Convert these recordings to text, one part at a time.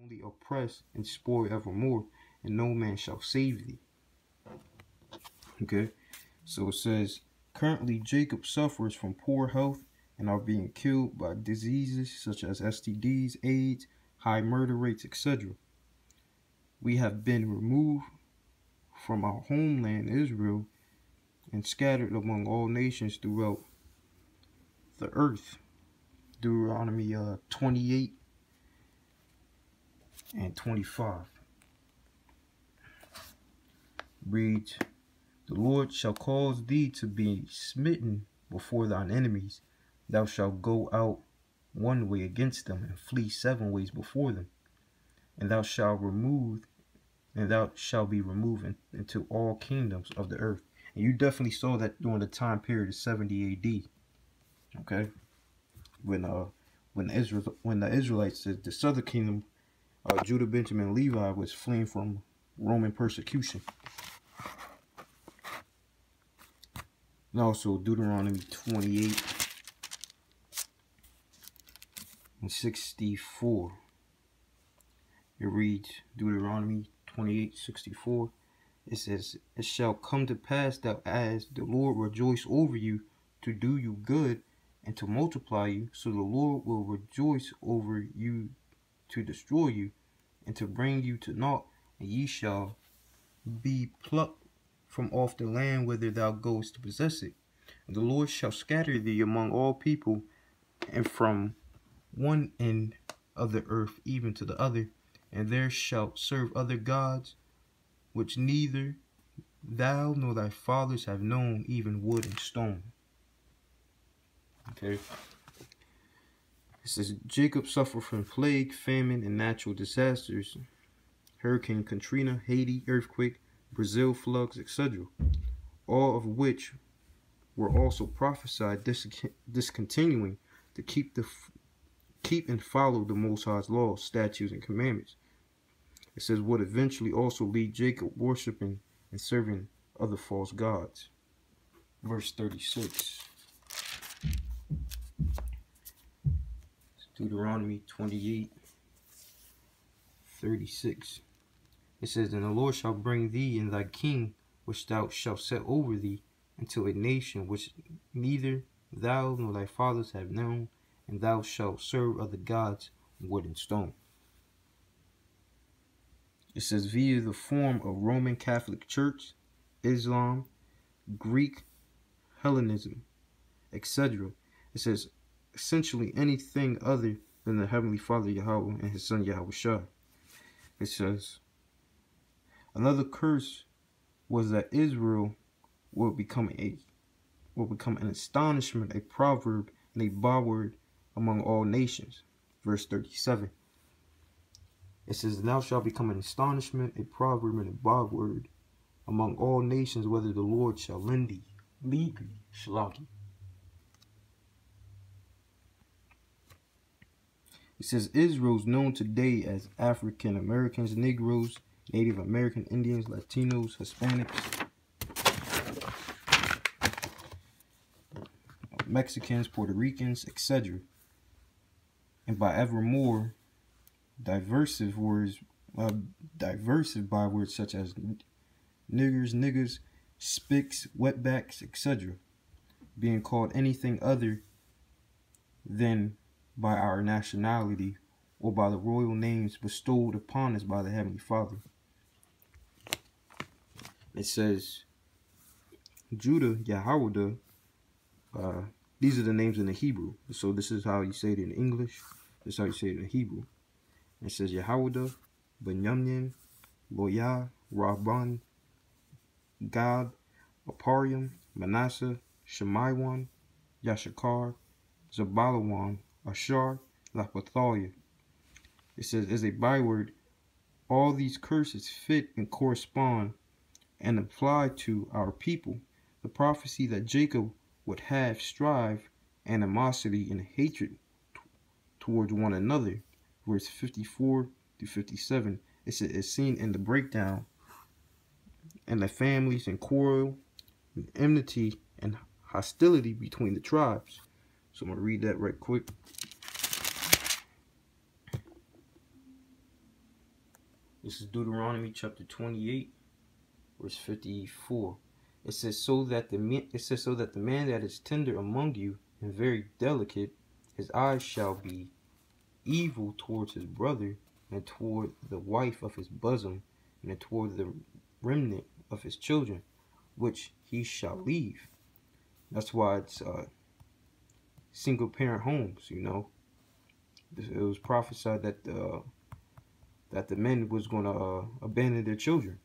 only oppress and spoil evermore, and no man shall save thee. Okay, so it says, currently Jacob suffers from poor health and are being killed by diseases such as STDs, AIDS, high murder rates, etc. We have been removed from our homeland Israel and scattered among all nations throughout the earth. Deuteronomy 28 and 25 reads, the Lord shall cause thee to be smitten before thine enemies. Thou shalt go out one way against them, and flee 7 ways before them. And thou shalt be removed into all kingdoms of the earth. And you definitely saw that during the time period of 70 AD. Okay, when the Israelites, the southern kingdom, Judah, Benjamin, and Levi, was fleeing from Roman persecution. And also Deuteronomy 28 and 64. It reads, Deuteronomy 28:64. It says, it shall come to pass that as the Lord rejoice over you to do you good and to multiply you, so the Lord will rejoice over you to destroy you and to bring you to naught, and ye shall be plucked from off the land whither thou goest to possess it. And the Lord shall scatter thee among all people, and from one end of the earth even to the other, and there shalt serve other gods, which neither thou nor thy fathers have known, even wood and stone. Okay. It says, Jacob suffered from plague, famine, and natural disasters, Hurricane Katrina, Haiti earthquake, Brazil floods, etc., all of which were also prophesied discontinuing to keep and follow the Most High's laws, statutes, and commandments. It says, would eventually also lead Jacob worshiping and serving other false gods. Verse 36. Deuteronomy 28:36. It says, and the Lord shall bring thee and thy king, which thou shalt set over thee, into a nation which neither thou nor thy fathers have known, and thou shalt serve other gods, wood and stone. It says, via the form of Roman Catholic Church, Islam, Greek, Hellenism, etc. It says, essentially anything other than the Heavenly Father Yahweh and His Son Yahushua. It says, another curse was that Israel will become an astonishment, a proverb, and a byword among all nations. Verse 37. It says, thou shalt become an astonishment, a proverb, and a byword among all nations, whether the Lord shall lead thee. Shalaki. It says, Israel is known today as African Americans, Negroes, Native American Indians, Latinos, Hispanics, Mexicans, Puerto Ricans, etc. And by evermore, diversive bywords such as niggers, niggas, spics, wetbacks, etc., being called anything other than by our nationality or by the royal names bestowed upon us by the Heavenly Father. It says, Judah, Yahweh, these are the names in the Hebrew. So this is how you say it in English. This is how you say it in Hebrew. It says Yahweh, Benyamin, Loyah, Rabban, Gad, Apariam, Manasseh, Shemaiwan, Yashakar, Zabalawan, Ashar, Lapathalia. It says, as a byword, all these curses fit and correspond and apply to our people. The prophecy that Jacob would have strife, animosity, and hatred towards one another, verse 54-57, is seen in the breakdown and the families and quarrel, and enmity and hostility between the tribes. So I'm going to read that right quick. This is Deuteronomy chapter 28, verse 54. It says, so that the man that is tender among you and very delicate, his eyes shall be evil towards his brother, and toward the wife of his bosom, and toward the remnant of his children, which he shall leave. That's why it's single parent homes. You know, it was prophesied that the men was going to abandon their children.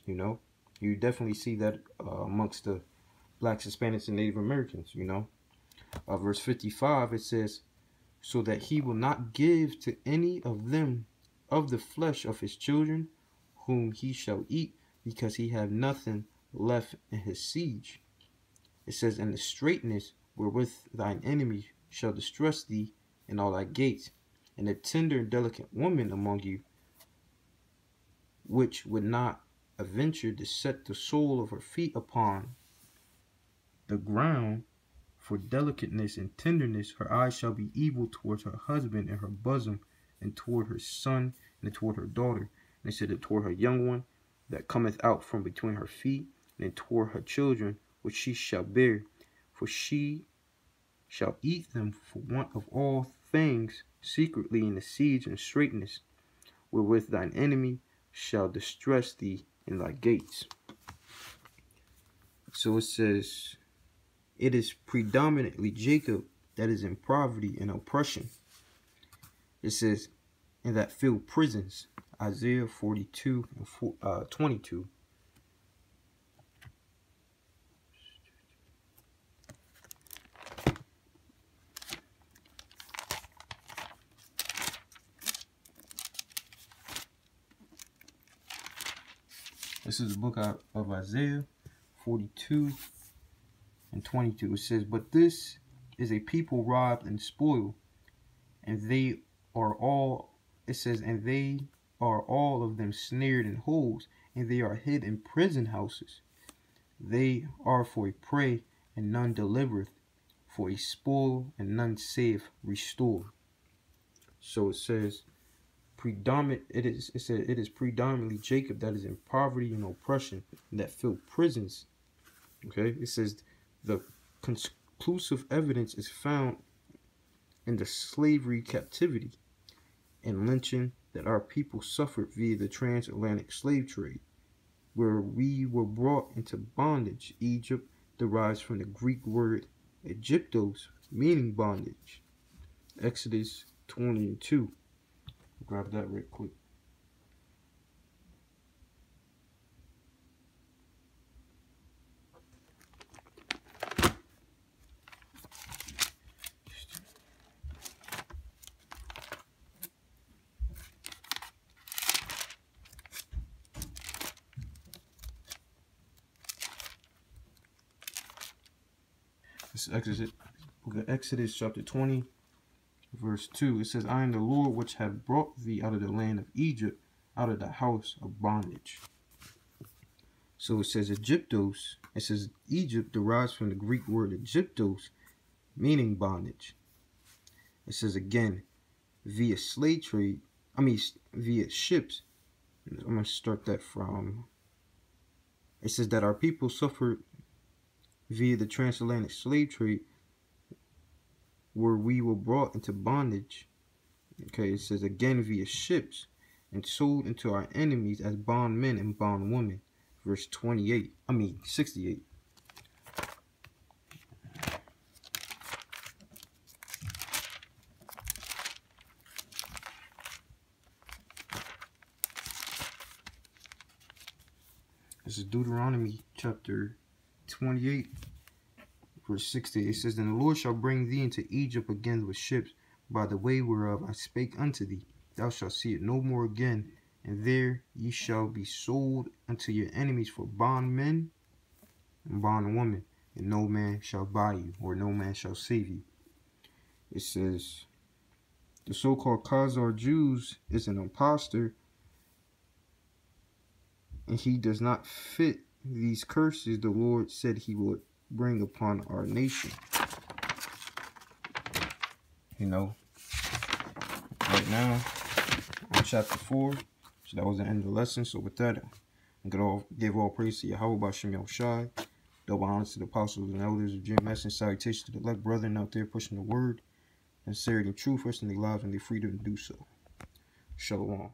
You know, you definitely see that amongst the blacks, Hispanics, and Native Americans. You know, verse 55, it says, so that he will not give to any of them of the flesh of his children whom he shall eat, because he have nothing left in his siege. It says, and the straightness wherewith thine enemy shall distress thee in all thy gates, and a tender and delicate woman among you, which would not adventure to set the sole of her feet upon the ground, for delicateness and tenderness, her eyes shall be evil towards her husband and her bosom, and toward her son, and toward her daughter. And it said, toward her young one that cometh out from between her feet, and toward her children which she shall bear. For she shall eat them for want of all things secretly in the siege and straitness, wherewith thine enemy shall distress thee in thy gates. So it says, it is predominantly Jacob that is in poverty and oppression. It says, and that fill prisons. Isaiah 42 and 22. This is the book of Isaiah 42 and 22. It says, but this is a people robbed and spoiled, and they are all, it says, and they are all of them snared in holes, and they are hid in prison houses. They are for a prey, and none delivereth, for a spoil, and none saith restore. So it says, it is predominantly Jacob that is in poverty and oppression, and that fill prisons. Okay, it says the conclusive evidence is found in the slavery captivity and lynching that our people suffered via the transatlantic slave trade, where we were brought into bondage. Egypt derives from the Greek word Egyptos, meaning bondage. Exodus 22. Grab that real quick. This is Exodus chapter 20, verse 2. It says, I am the Lord which have brought thee out of the land of Egypt, out of the house of bondage. So it says Egyptos. It says Egypt derives from the Greek word Egyptos, meaning bondage. It says again, via slave trade, via ships. I'm going to start that from, it says that our people suffered via the transatlantic slave trade, where we were brought into bondage. Okay, it says again via ships, and sold into our enemies as bondmen and bondwomen. Verse 68. This is Deuteronomy chapter 28, verse 60. It says, and the Lord shall bring thee into Egypt again with ships, by the way whereof I spake unto thee. Thou shalt see it no more again, and there ye shall be sold unto your enemies for bondmen and bondwomen, and no man shall buy you, or no man shall save you. It says, the so-called Khazar Jews is an impostor, and he does not fit these curses the Lord said he would bring upon our nation. You know, right now, on chapter 4, So that was the end of the lesson. So with that, give all praise to Yahweh Bashem Yahushai. Double honor to the apostles and elders of Jim Message. Salutation to the elect brethren out there pushing the word, sincerity and truth, risking their lives and their freedom to do so. Shalom.